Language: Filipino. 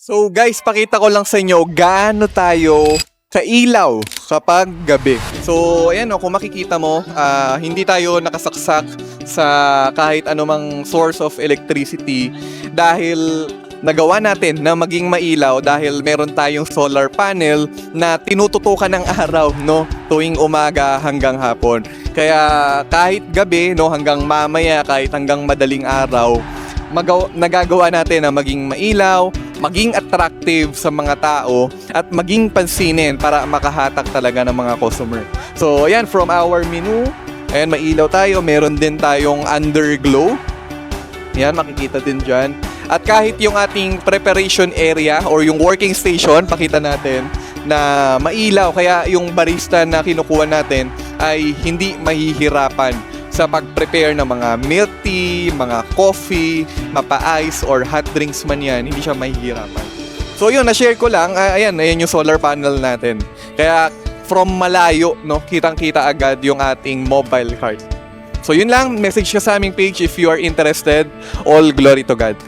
So guys, pakita ko lang sa inyo gaano tayo kailaw kapag gabi. So ayan o, kung makikita mo, hindi tayo nakasaksak sa kahit anumang source of electricity dahil nagawa natin na maging mailaw dahil meron tayong solar panel na tinututukan ng araw, no, tuwing umaga hanggang hapon. Kaya kahit gabi, no, hanggang mamaya, kahit hanggang madaling araw, nagagawa natin na maging mailaw, maging attractive sa mga tao, at maging pansinin para makahatak talaga ng mga customer. So, ayan, from our menu, ayan, mailaw tayo. Meron din tayong underglow. Ayan, makikita din dyan. At kahit yung ating preparation area or yung working station, pakita natin na mailaw. Kaya yung barista na kinukuha natin ay hindi mahihirapan sa pag-prepare ng mga milk tea, mga coffee, mapa-ice or hot drinks man yan, hindi siya mahihirapan. So yun, na-share ko lang, ayan yung solar panel natin. Kaya from malayo, no, kitang-kita agad yung ating mobile cart. So yun lang, message ka sa aming page if you are interested. All glory to God.